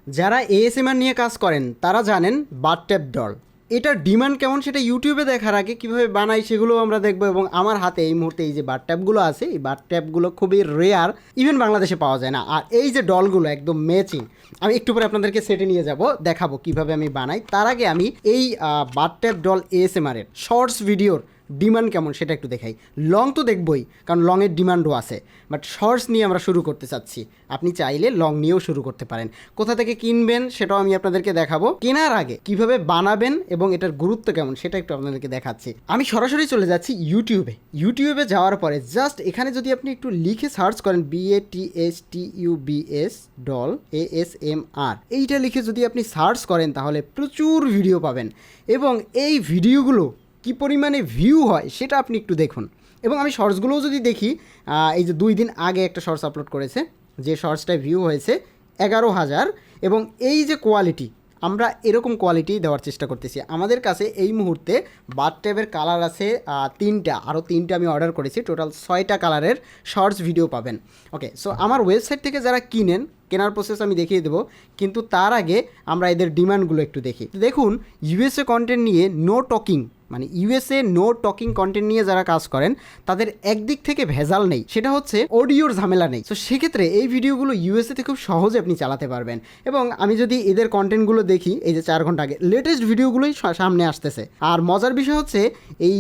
যারা এএসএমআর নিয়ে কাজ করেন তারা জানেন বাথট্যাব ডল এটার ডিমান্ড কেমন সেটা ইউটিউবে দেখার আগে কীভাবে বানাই সেগুলো আমরা দেখবো। এবং আমার হাতে এই মুহূর্তে এই যে বাথট্যাবগুলো আছে, এই বাথট্যাবগুলো খুবই রেয়ার, ইভেন বাংলাদেশে পাওয়া যায় না। আর এই যে ডলগুলো একদম ম্যাচিং, আমি একটু পরে আপনাদেরকে সেটে নিয়ে যাব, দেখাবো কিভাবে আমি বানাই। তার আগে আমি এই বাথট্যাব ডল এএসএমআরের শর্টস ভিডিওর ডিমান্ড কেমন সেটা একটু দেখাই। লং তো দেখবই, কারণ লংয়ের ডিমান্ডও আছে, বাট শর্টস নিয়ে আমরা শুরু করতে চাচ্ছি। আপনি চাইলে লং নিয়েও শুরু করতে পারেন। কোথা থেকে কিনবেন সেটাও আমি আপনাদেরকে দেখাবো, কেনার আগে কিভাবে বানাবেন এবং এটার গুরুত্ব কেমন সেটা একটু আপনাদেরকে দেখাচ্ছি। আমি সরাসরি চলে যাচ্ছি ইউটিউবে যাওয়ার পরে জাস্ট এখানে যদি আপনি একটু লিখে সার্চ করেন BATHTUBS ডল ASMR, এইটা লিখে যদি আপনি সার্চ করেন তাহলে প্রচুর ভিডিও পাবেন। এবং এই ভিডিওগুলো কী পরিমাণে ভিউ হয় সেটা আপনি একটু দেখুন। এবং আমি শর্টসগুলোও যদি দেখি, এই যে 2 দিন আগে একটা শর্টস আপলোড করেছে, যে শর্টসটায় ভিউ হয়েছে 11,000। এবং এই যে কোয়ালিটি, আমরা এরকম কোয়ালিটি দেওয়ার চেষ্টা করতেছি। আমাদের কাছে এই মুহূর্তে বাথট্যাবের কালার আছে 3টা, আরও 3টা আমি অর্ডার করেছি, টোটাল 6টা কালারের শর্টস ভিডিও পাবেন। ওকে, সো আমার ওয়েবসাইট থেকে যারা কেনার প্রসেস আমি দেখিয়ে দেবো, কিন্তু তার আগে আমরা এদের ডিমান্ডগুলো একটু দেখি। দেখুন, ইউএসএ কন্টেন্ট নিয়ে নো টকিং, মানে ইউএসএ নো টকিং কন্টেন্ট নিয়ে যারা কাজ করেন তাদের একদিক থেকে ভেজাল নেই, সেটা হচ্ছে অডিওর ঝামেলা নেই। তো সেক্ষেত্রে এই ভিডিওগুলো ইউএসএতে খুব সহজে আপনি চালাতে পারবেন। এবং আমি যদি এদের কন্টেন্টগুলো দেখি, এই যে 4 ঘন্টা আগে লেটেস্ট ভিডিওগুলোই সামনে আসতেছে। আর মজার বিষয় হচ্ছে এই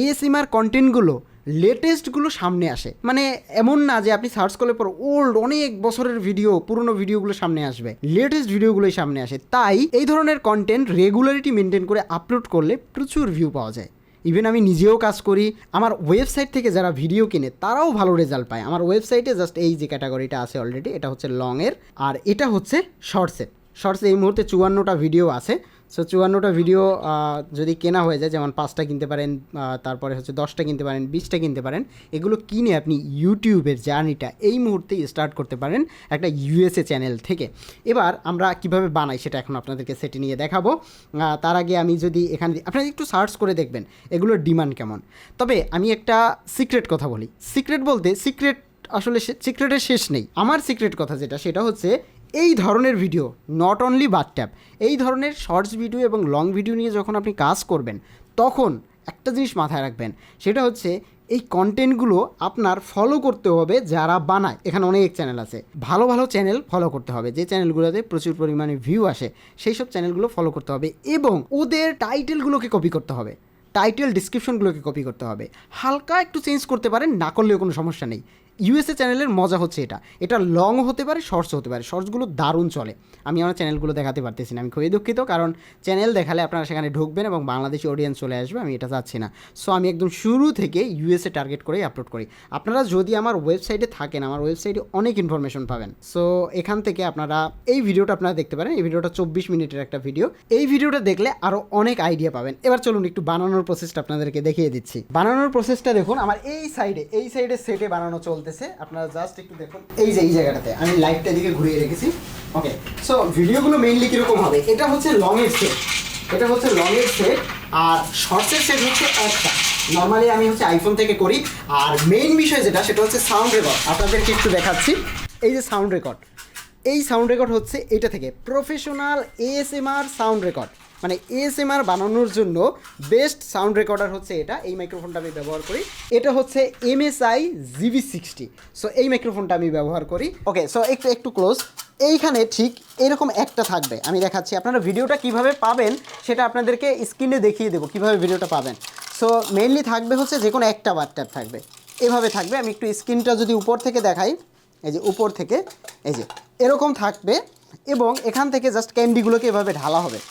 এএসএমআর কন্টেন্টগুলো লেটেস্টগুলো সামনে আসে, মানে এমন না যে আপনি সার্চ করলে পর ওল্ড অনেক বছরের ভিডিও, পুরনো ভিডিওগুলো সামনে আসবে, লেটেস্ট ভিডিওগুলোই সামনে আসে। তাই এই ধরনের কন্টেন্ট রেগুলারিটি মেনটেন করে আপলোড করলে প্রচুর ভিউ পাওয়া যায়। ইভেন আমি নিজেও কাজ করি, আমার ওয়েবসাইট থেকে যারা ভিডিও কিনে তারাও ভালো রেজাল্ট পায়। আমার ওয়েবসাইটে জাস্ট এই যে ক্যাটাগরিটা আছে অলরেডি, এটা হচ্ছে লংয়ের, আর এটা হচ্ছে শর্টসে এই মুহূর্তে 54টা ভিডিও আছে। সো 54টা ভিডিও যদি কেনা হয়ে যায়, যেমন 5টা কিনতে পারেন, তারপরে হচ্ছে 10টা কিনতে পারেন, 20টা কিনতে পারেন, এগুলো কিনে আপনি ইউটিউবের জার্নিটা এই মুহূর্তেই স্টার্ট করতে পারেন একটা ইউএসএ চ্যানেল থেকে। এবার আমরা কিভাবে বানাই সেটা এখন আপনাদেরকে সেটি নিয়ে দেখাবো। তার আগে আমি যদি এখানে আপনারা একটু সার্চ করে দেখবেন এগুলোর ডিমান্ড কেমন। তবে আমি একটা সিক্রেট কথা বলি, সিক্রেট বলতে আসলে সিক্রেটের শেষ নেই। আমার সিক্রেট কথা যেটা, সেটা হচ্ছে এই ধরনের ভিডিও, নট অনলি বাথট্যাব, এই ধরনের শর্টস ভিডিও এবং লং ভিডিও নিয়ে যখন আপনি কাজ করবেন তখন একটা জিনিস মাথায় রাখবেন, সেটা হচ্ছে এই কন্টেন্টগুলো আপনার ফলো করতে হবে যারা বানায়। এখানে অনেক চ্যানেল আছে, ভালো ভালো চ্যানেল ফলো করতে হবে, যে চ্যানেলগুলোতে প্রচুর পরিমাণে ভিউ আসে সেই সব চ্যানেলগুলো ফলো করতে হবে। এবং ওদের টাইটেলগুলোকে কপি করতে হবে, টাইটেল ডিসক্রিপশনগুলোকে কপি করতে হবে। হালকা একটু চেঞ্জ করতে পারেন, না করলেও কোনো সমস্যা নেই। ইউএসএ চ্যানেলের মজা হচ্ছে এটা লং হতে পারে, শর্টস হতে পারে, শর্টসগুলো দারুণ চলে। আমি আমার চ্যানেলগুলো দেখাতে পারতেছি না, আমি খুবই দুঃখিত, কারণ চ্যানেল দেখালে আপনারা সেখানে ঢুকবেন এবং বাংলাদেশি অডিয়েন্স চলে আসবে, আমি এটা চাচ্ছি না। সো আমি একদম শুরু থেকে ইউএসএ টার্গেট করেই আপলোড করি। আপনারা যদি আমার ওয়েবসাইটে থাকেন, আমার ওয়েবসাইটে অনেক ইনফরমেশন পাবেন। সো এখান থেকে আপনারা এই ভিডিওটা আপনারা দেখতে পারেন, এই ভিডিওটা 24 মিনিটের একটা ভিডিও, এই ভিডিওটা দেখলে আরও অনেক আইডিয়া পাবেন। এবার চলুন একটু বানানোর প্রসেসটা আপনাদেরকে দেখিয়ে দিচ্ছি। বানানোর প্রসেসটা দেখুন, আমার এই সাইডে সেটে বানানো চলতেছে, আপনারা জাস্ট একটু দেখুন। এই যে এই জায়গাটাতে আমি লাইটটা দিকে ঘুরিয়ে রেখেছি। ওকে, সো ভিডিওগুলো মেইনলি কীরকম হবে, এটা হচ্ছে লংয়ের সেট, আর শর্টসের সেট হচ্ছে একটা। নর্মালি আমি হচ্ছে আইফোন থেকে করি। আর মেইন বিষয় যেটা, সেটা হচ্ছে সাউন্ড রেকর্ড। আপনাদেরকে একটু দেখাচ্ছি, এই যে সাউন্ড রেকর্ড, এই সাউন্ড রেকর্ড হচ্ছে এটা থেকে প্রফেশনাল এএসএমআর সাউন্ড রেকর্ড, মানে এএসএমআর বানানোর জন্য বেস্ট সাউন্ড রেকর্ডার হচ্ছে এটা। এই মাইক্রোফোনটা আমি ব্যবহার করি, এটা হচ্ছে MSI GB60। সো এই মাইক্রোফোনটা আমি ব্যবহার করি। ওকে, সো একটু ক্লোজ, এইখানে ঠিক এরকম একটা থাকবে, আমি দেখাচ্ছি। আপনারা ভিডিওটা কিভাবে পাবেন সেটা আপনাদেরকে স্ক্রিনে দেখিয়ে দেবো কীভাবে ভিডিওটা পাবেন। সো মেইনলি থাকবে হচ্ছে যে কোনো একটা বাথট্যাব থাকবে, এভাবে থাকবে। আমি একটু স্ক্রিনটা যদি উপর থেকে দেখাই, এই যে উপর থেকে এই যে এরকম থাকবে, এবং এখান থেকে জাস্ট ক্যান্ডিগুলোকে এভাবে ঢালা হবে।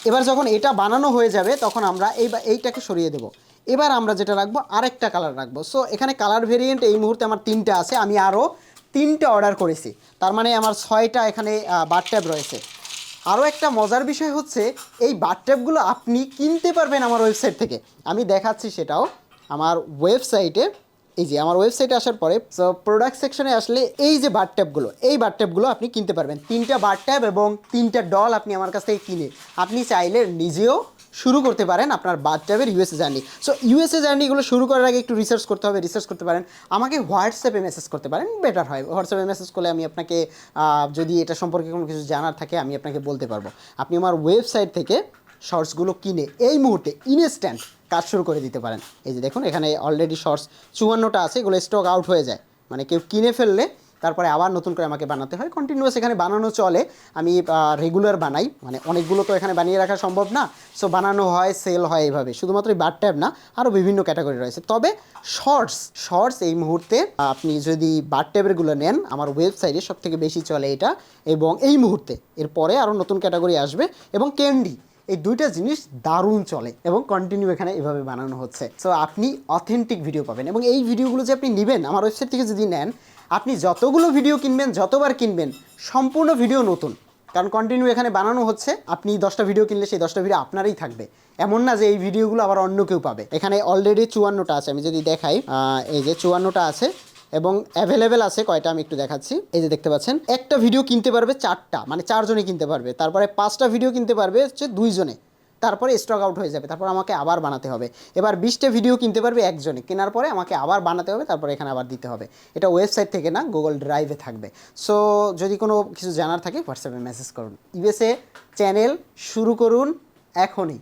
এবার যখন এটা বানানো হয়ে যাবে তখন আমরা এইটাকে সরিয়ে দেব। এবার আমরা যেটা রাখবো, আরেকটা কালার রাখবো। সো এখানে কালার ভেরিয়েন্ট এই মুহূর্তে আমার 3টা আছে, আমি আরও 3টা অর্ডার করেছি, তার মানে আমার 6টা এখানে বাথট্যাব রয়েছে। আরও একটা মজার বিষয় হচ্ছে, এই বাথট্যাবগুলো আপনি কিনতে পারবেন আমার ওয়েবসাইট থেকে, আমি দেখাচ্ছি সেটাও। আমার ওয়েবসাইটে এই যে আমার ওয়েবসাইটে আসার পরে সো প্রোডাক্ট সেকশনে আসলে এই যে বার ট্যাপগুলো, এই বার ট্যাপগুলো আপনি কিনতে পারবেন। 3টা বার ট্যাপ এবং 3টা ডল আপনি আমার কাছ থেকে কিনে আপনি চাইলে নিজেও শুরু করতে পারেন আপনার বার ট্যাপের ইউএসএ জার্নি। সো ইউএসএ জার্নিগুলো শুরু করার আগে একটু রিসার্চ করতে হবে, রিসার্চ করতে পারেন, আমাকে হোয়াটসঅ্যাপে মেসেজ করতে পারেন, বেটার হয়। হোয়াটসঅ্যাপে মেসেজ করলে আমি আপনাকে যদি এটা সম্পর্কে কোনো কিছু জানার থাকে আমি আপনাকে বলতে পারবো। আপনি আমার ওয়েবসাইট থেকে শর্টসগুলো কিনে এই মুহূর্তে ইনস্ট্যান্ট কাজ শুরু করে দিতে পারেন। এই যে দেখুন এখানে অলরেডি শর্টস 54টা আছে, এগুলো স্টক আউট হয়ে যায়, মানে কেউ কিনে ফেললে তারপরে আবার নতুন করে আমাকে বানাতে হয়। কন্টিনিউয়াস এখানে বানানো চলে, আমি রেগুলার বানাই, মানে অনেকগুলো তো এখানে বানিয়ে রাখা সম্ভব না। সো বানানো হয়, সেল হয় এইভাবে। শুধুমাত্র বার ট্যাব না, আরও বিভিন্ন ক্যাটাগরি রয়েছে। তবে শর্টস এই মুহূর্তে আপনি যদি বার ট্যাবেরগুলো নেন আমার ওয়েবসাইটে সবথেকে বেশি চলে এটা, এবং এই মুহূর্তে এরপরে আরও নতুন ক্যাটাগরি আসবে। এবং ক্যান্ডি, এই দুইটা জিনিস দারুণ চলে এবং কন্টিনিউ এখানে এভাবে বানানো হচ্ছে। সো আপনি অথেন্টিক ভিডিও পাবেন। এবং এই ভিডিওগুলো যে আপনি নেবেন আমার ওয়েবসাইট থেকে যদি নেন, আপনি যতগুলো ভিডিও কিনবেন, যতবার কিনবেন, সম্পূর্ণ ভিডিও নতুন, কারণ কন্টিনিউ এখানে বানানো হচ্ছে। আপনি 10টা ভিডিও কিনলে সেই 10টা ভিডিও আপনারই থাকবে, এমন না যে এই ভিডিওগুলো আবার অন্য কেউ পাবে। এখানে অলরেডি 54টা আছে, আমি যদি দেখাই এই যে 54টা আছে এবং অ্যাভেলেবেল আছে কয়টা আমি একটু দেখাচ্ছি। এই যে দেখতে পাচ্ছেন, একটা ভিডিও কিনতে পারবে 4টা, মানে 4জনে কিনতে পারবে। তারপরে 5টা ভিডিও কিনতে পারবে হচ্ছে 2জনে, তারপরে স্টক আউট হয়ে যাবে, তারপর আমাকে আবার বানাতে হবে। এবার 20টা ভিডিও কিনতে পারবে একজনে, কেনার পরে আমাকে আবার বানাতে হবে, তারপরে এখানে আবার দিতে হবে। এটা ওয়েবসাইট থেকে না, গুগল ড্রাইভে থাকবে। সো যদি কোনো কিছু জানার থাকে হোয়াটসঅ্যাপে মেসেজ করুন। ইউএসএ চ্যানেল শুরু করুন এখনই।